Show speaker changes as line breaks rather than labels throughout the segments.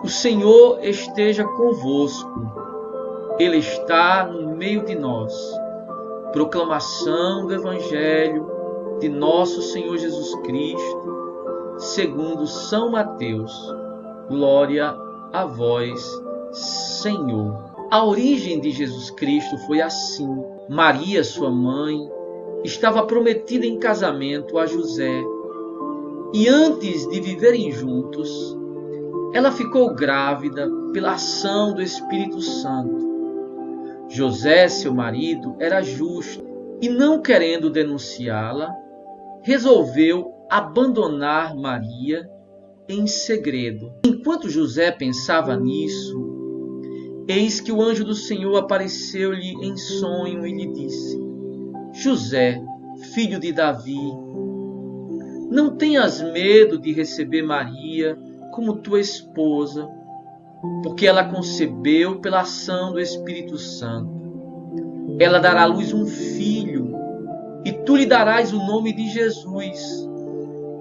O Senhor esteja convosco. Ele está no meio de nós. Proclamação do Evangelho de nosso Senhor Jesus Cristo, segundo São Mateus. Glória a vós, Senhor. A origem de Jesus Cristo foi assim. Maria, sua mãe, estava prometida em casamento a José. E antes de viverem juntos, ela ficou grávida pela ação do Espírito Santo. José, seu marido, era justo e, não querendo denunciá-la, resolveu abandonar Maria em segredo. Enquanto José pensava nisso, eis que o anjo do Senhor apareceu-lhe em sonho e lhe disse: José, filho de Davi, não tenhas medo de receber Maria como tua esposa, porque ela concebeu pela ação do Espírito Santo. Ela dará à luz um filho, e tu lhe darás o nome de Jesus,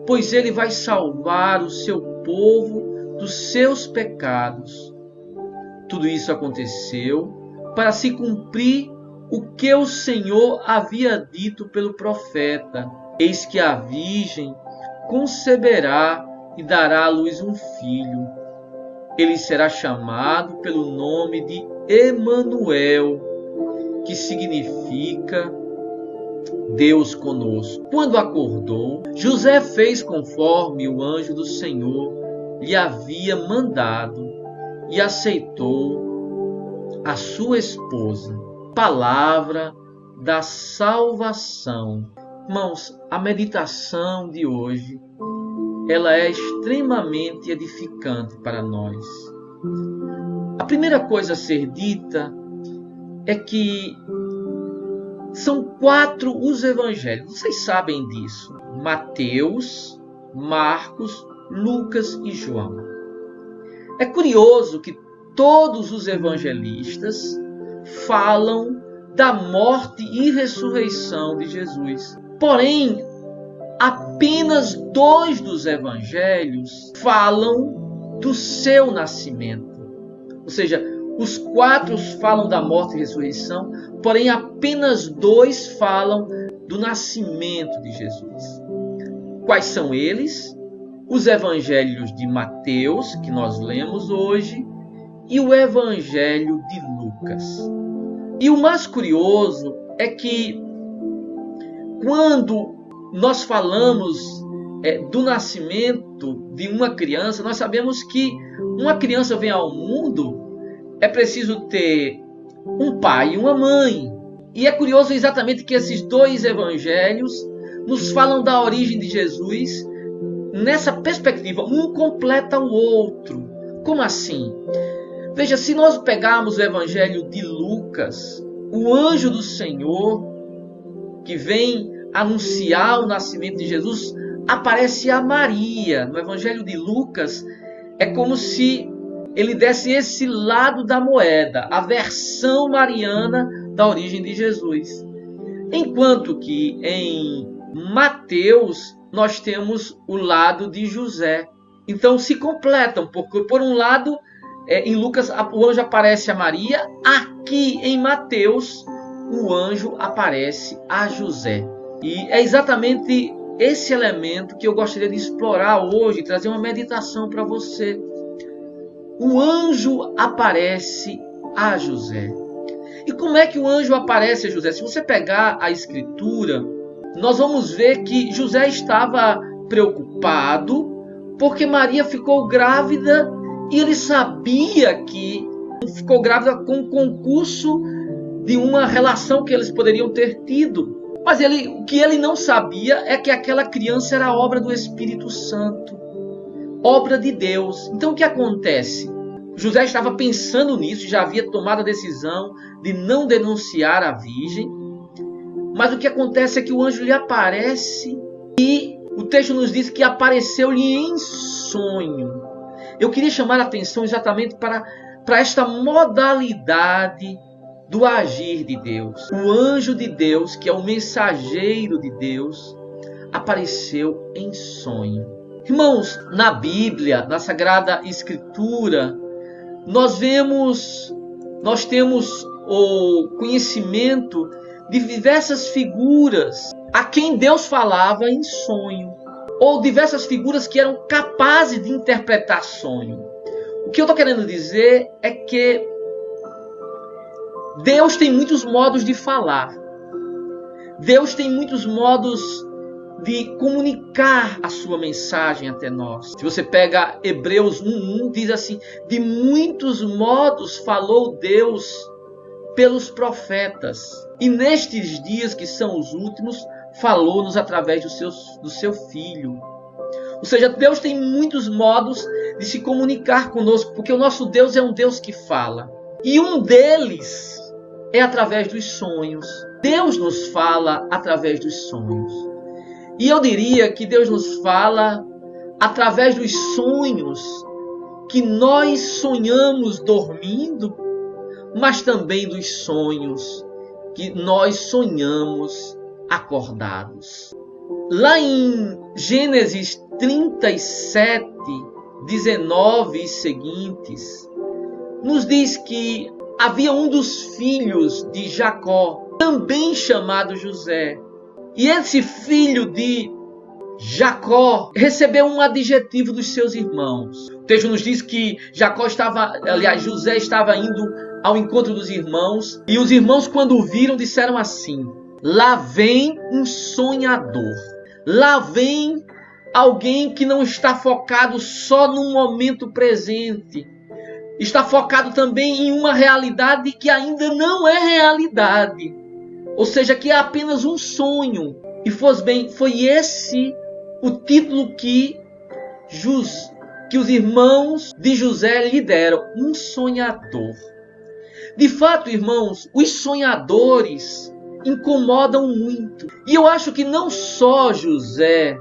pois ele vai salvar o seu povo dos seus pecados. Tudo isso aconteceu para se cumprir o que o Senhor havia dito pelo profeta: eis que a virgem conceberá e dará à luz um filho. Ele será chamado pelo nome de Emanuel, que significa Deus conosco. Quando acordou, José fez conforme o anjo do Senhor lhe havia mandado e aceitou a sua esposa. Palavra da salvação. Irmãos, a meditação de hoje, ela é extremamente edificante para nós. A primeira coisa a ser dita é que são 4 os evangelhos. Vocês sabem disso: Mateus, Marcos, Lucas e João. É curioso que todos os evangelistas falam da morte e ressurreição de Jesus. Porém, apenas 2 dos evangelhos falam do seu nascimento. Ou seja, os 4 falam da morte e ressurreição, porém apenas 2 falam do nascimento de Jesus. Quais são eles? Os evangelhos de Mateus, que nós lemos hoje, e o evangelho de Lucas. E o mais curioso é que quando nós falamos do nascimento de uma criança, nós sabemos que uma criança vem ao mundo, é preciso ter um pai e uma mãe. E é curioso exatamente que esses 2 evangelhos nos falam da origem de Jesus nessa perspectiva. Um completa o outro. Como assim? Veja, se nós pegarmos o evangelho de Lucas, o anjo do Senhor, que vem anunciar o nascimento de Jesus, aparece a Maria. No evangelho de Lucas, é como se ele desse esse lado da moeda, a versão mariana da origem de Jesus. Enquanto que em Mateus nós temos o lado de José. Então se completam, porque por um lado, em Lucas o anjo aparece a Maria, aqui em Mateus o anjo aparece a José. E é exatamente esse elemento que eu gostaria de explorar hoje, trazer uma meditação para você. O anjo aparece a José. E como é que o anjo aparece a José? Se você pegar a escritura, nós vamos ver que José estava preocupado porque Maria ficou grávida e ele sabia que ficou grávida com o concurso de uma relação que eles poderiam ter tido. Mas o que ele não sabia é que aquela criança era obra do Espírito Santo, obra de Deus. Então o que acontece? José estava pensando nisso, já havia tomado a decisão de não denunciar a virgem. Mas o que acontece é que o anjo lhe aparece e o texto nos diz que apareceu-lhe em sonho. Eu queria chamar a atenção exatamente para esta modalidade do agir de Deus. O anjo de Deus, que é o mensageiro de Deus, apareceu em sonho. Irmãos, na Bíblia, na Sagrada Escritura, nós temos o conhecimento de diversas figuras a quem Deus falava em sonho, ou diversas figuras que eram capazes de interpretar sonho. O que eu estou querendo dizer é que Deus tem muitos modos de falar. Deus tem muitos modos de comunicar a sua mensagem até nós. Se você pega Hebreus 1:1, diz assim: de muitos modos falou Deus pelos profetas, e nestes dias que são os últimos, falou-nos através do seu Filho. Ou seja, Deus tem muitos modos de se comunicar conosco, porque o nosso Deus é um Deus que fala. E um deles é através dos sonhos. Deus nos fala através dos sonhos. E eu diria que Deus nos fala através dos sonhos que nós sonhamos dormindo, mas também dos sonhos que nós sonhamos acordados. Lá em Gênesis 37, 19 e seguintes, nos diz que havia um dos filhos de Jacó, também chamado José. E esse filho de Jacó recebeu um adjetivo dos seus irmãos. O texto nos diz que José estava indo ao encontro dos irmãos, e os irmãos, quando o viram, disseram assim: lá vem um sonhador. Lá vem alguém que não está focado só no momento presente. Está focado também em uma realidade que ainda não é realidade. Ou seja, que é apenas um sonho. E foi esse o título que os irmãos de José lhe deram: um sonhador. De fato, irmãos, os sonhadores incomodam muito. E eu acho que não só José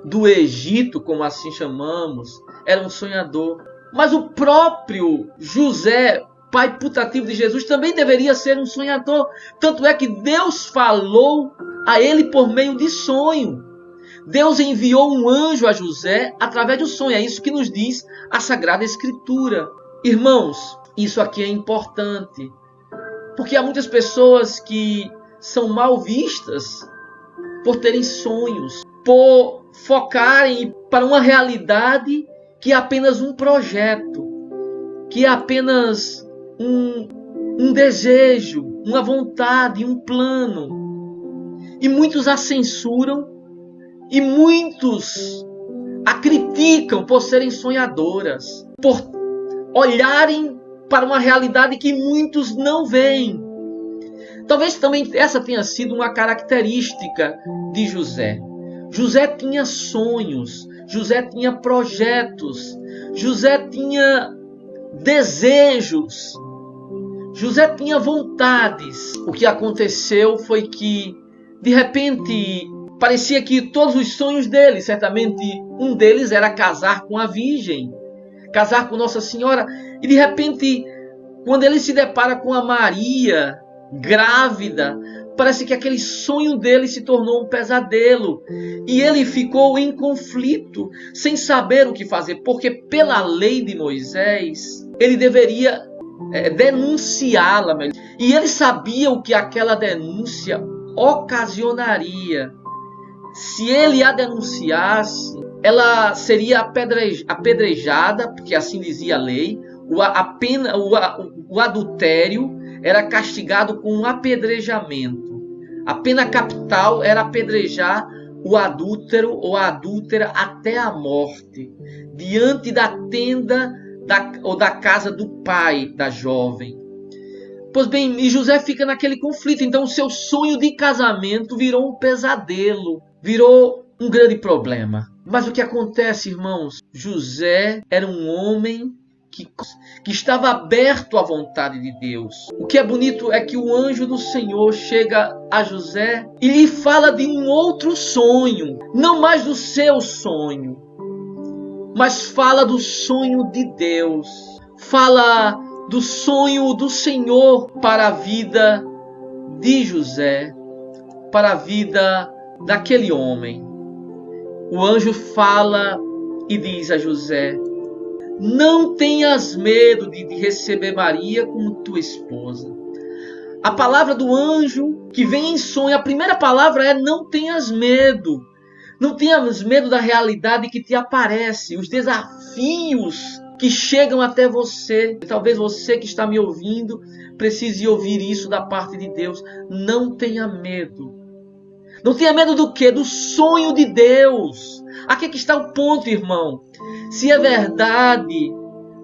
do Egito, como assim chamamos, era um sonhador, mas o próprio José, pai putativo de Jesus, também deveria ser um sonhador. Tanto é que Deus falou a ele por meio de sonho. Deus enviou um anjo a José através do sonho. É isso que nos diz a Sagrada Escritura. Irmãos, isso aqui é importante, porque há muitas pessoas que são mal vistas por terem sonhos, por focarem para uma realidade que é apenas um projeto, que é apenas um desejo, uma vontade, um plano. E muitos a censuram e muitos a criticam por serem sonhadoras, por olharem para uma realidade que muitos não veem. Talvez também essa tenha sido uma característica de José. José tinha sonhos, José tinha projetos, José tinha desejos, José tinha vontades. O que aconteceu foi que, de repente, parecia que todos os sonhos dele, certamente um deles era casar com a Virgem, casar com Nossa Senhora, e de repente, quando ele se depara com a Maria grávida, parece que aquele sonho dele se tornou um pesadelo. E ele ficou em conflito, sem saber o que fazer, porque pela lei de Moisés, ele deveria denunciá-la. E ele sabia o que aquela denúncia ocasionaria. Se ele a denunciasse, ela seria apedrejada, porque assim dizia a lei. O adultério era castigado com um apedrejamento. A pena capital era apedrejar o adúltero ou a adúltera até a morte, diante da tenda ou da casa do pai da jovem. Pois bem, e José fica naquele conflito. Então o seu sonho de casamento virou um pesadelo, virou um grande problema. Mas o que acontece, irmãos? José era um homem que estava aberto à vontade de Deus. O que é bonito é que o anjo do Senhor chega a José e lhe fala de um outro sonho, não mais do seu sonho, mas fala do sonho de Deus, fala do sonho do Senhor para a vida de José, para a vida daquele homem. O anjo fala e diz a José: não tenhas medo de receber Maria como tua esposa. A palavra do anjo que vem em sonho, a primeira palavra é: não tenhas medo. Não tenhas medo da realidade que te aparece, os desafios que chegam até você. Talvez você que está me ouvindo precise ouvir isso da parte de Deus. Não tenha medo. Não tenha medo do quê? Do sonho de Deus. Aqui que está o ponto, irmão. Se é verdade,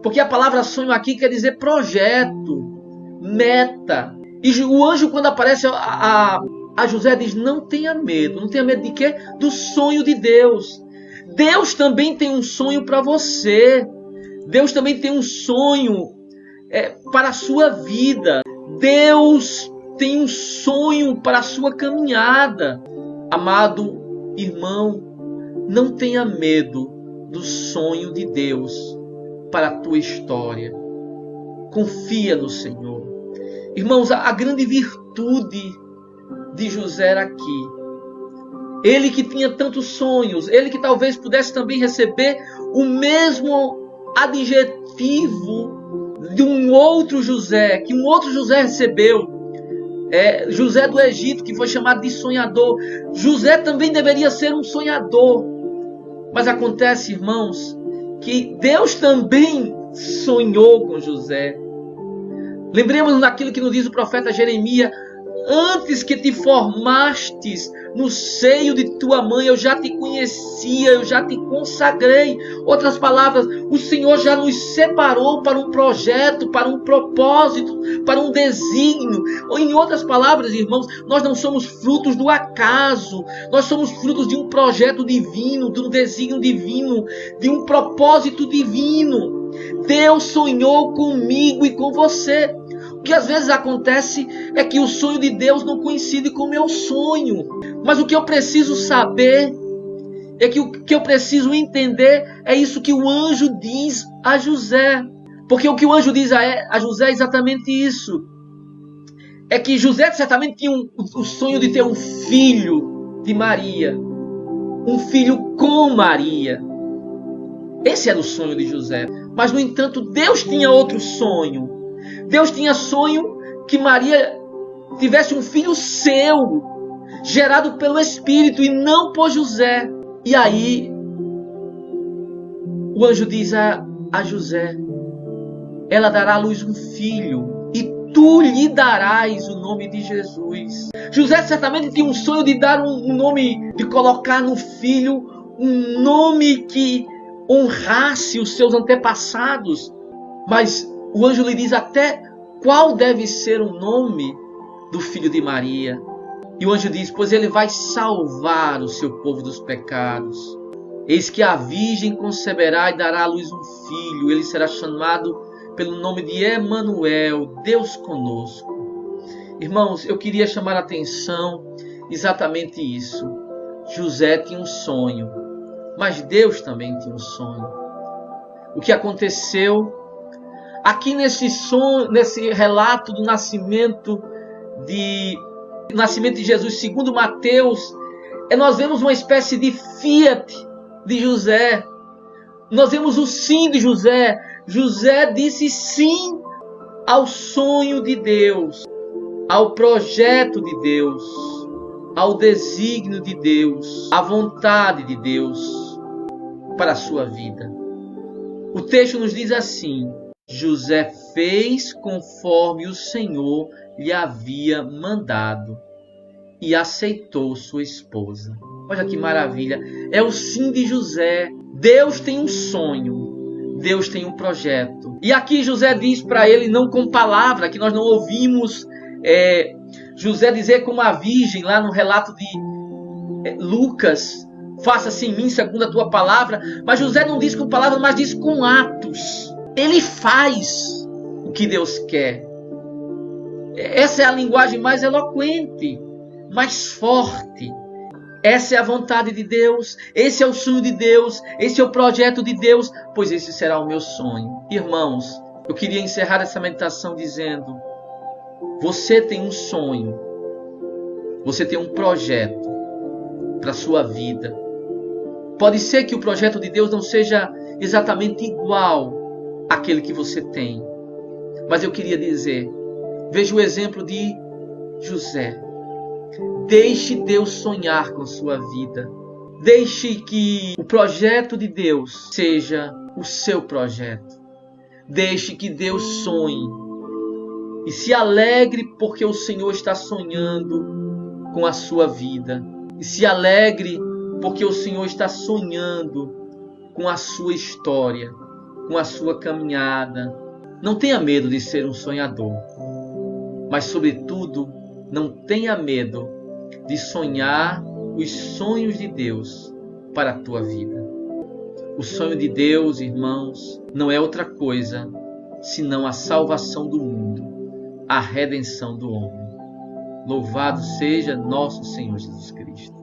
porque a palavra sonho aqui quer dizer projeto, meta. E o anjo, quando aparece a José, diz: não tenha medo. Não tenha medo de quê? Do sonho de Deus. Deus também tem um sonho para você. Deus também tem um sonho para a sua vida. Deus tem um sonho para a sua caminhada. Amado irmão, não tenha medo do sonho de Deus para a tua história. Confia no Senhor. Irmãos, a grande virtude de José era aqui. Ele que tinha tantos sonhos, ele que talvez pudesse também receber o mesmo adjetivo de um outro José, que um outro José recebeu. José do Egito, que foi chamado de sonhador. José também deveria ser um sonhador. Mas acontece, irmãos, que Deus também sonhou com José. Lembremos naquilo que nos diz o profeta Jeremias: antes que te formastes no seio de tua mãe, eu já te conhecia, eu já te consagrei. Outras palavras, o Senhor já nos separou para um projeto, para um propósito, para um desígnio. Ou em outras palavras, irmãos, nós não somos frutos do acaso. Nós somos frutos de um projeto divino, de um desígnio divino, de um propósito divino. Deus sonhou comigo e com você. O que às vezes acontece é que o sonho de Deus não coincide com o meu sonho. Mas o que eu preciso saber, o que eu preciso entender é isso que o anjo diz a José. Porque o que o anjo diz a José é exatamente isso. É que José certamente tinha o sonho de ter um filho de Maria. Um filho com Maria. Esse era o sonho de José. Mas, no entanto, Deus tinha outro sonho. Deus tinha sonho que Maria tivesse um filho seu, gerado pelo Espírito e não por José. E aí, o anjo diz a José: ela dará à luz um filho e tu lhe darás o nome de Jesus. José certamente tinha um sonho de dar um nome, de colocar no filho um nome que honrasse os seus antepassados. Mas o anjo lhe diz até qual deve ser o nome do filho de Maria. E o anjo diz: pois ele vai salvar o seu povo dos pecados. Eis que a virgem conceberá e dará à luz um filho. Ele será chamado pelo nome de Emanuel, Deus conosco. Irmãos, eu queria chamar a atenção exatamente isso. José tinha um sonho, mas Deus também tinha um sonho. O que aconteceu aqui nesse relato do nascimento de Jesus, segundo Mateus, nós vemos uma espécie de fiat de José. Nós vemos o sim de José. José disse sim ao sonho de Deus, ao projeto de Deus, ao desígnio de Deus, à vontade de Deus para a sua vida. O texto nos diz assim: José fez conforme o Senhor lhe havia mandado e aceitou sua esposa. Olha que maravilha! É o sim de José. Deus tem um sonho, Deus tem um projeto. E aqui José diz para ele, não com palavra, que nós não ouvimos José dizer como a virgem, lá no relato de Lucas: faça-se em mim segundo a tua palavra. Mas José não diz com palavras, mas diz com atos. Ele faz o que Deus quer. Essa é a linguagem mais eloquente, mais forte. Essa é a vontade de Deus, esse é o sonho de Deus, esse é o projeto de Deus, pois esse será o meu sonho. Irmãos, eu queria encerrar essa meditação dizendo: você tem um sonho, você tem um projeto para a sua vida, Pode ser que o projeto de Deus não seja exatamente igual àquele que você tem. Mas eu queria dizer, veja o exemplo de José. Deixe Deus sonhar com a sua vida. Deixe que o projeto de Deus seja o seu projeto. Deixe que Deus sonhe. E se alegre porque o Senhor está sonhando com a sua vida. E se alegre porque o Senhor está sonhando com a sua história, com a sua caminhada. Não tenha medo de ser um sonhador. Mas, sobretudo, não tenha medo de sonhar os sonhos de Deus para a tua vida. O sonho de Deus, irmãos, não é outra coisa senão a salvação do mundo, a redenção do homem. Louvado seja nosso Senhor Jesus Cristo.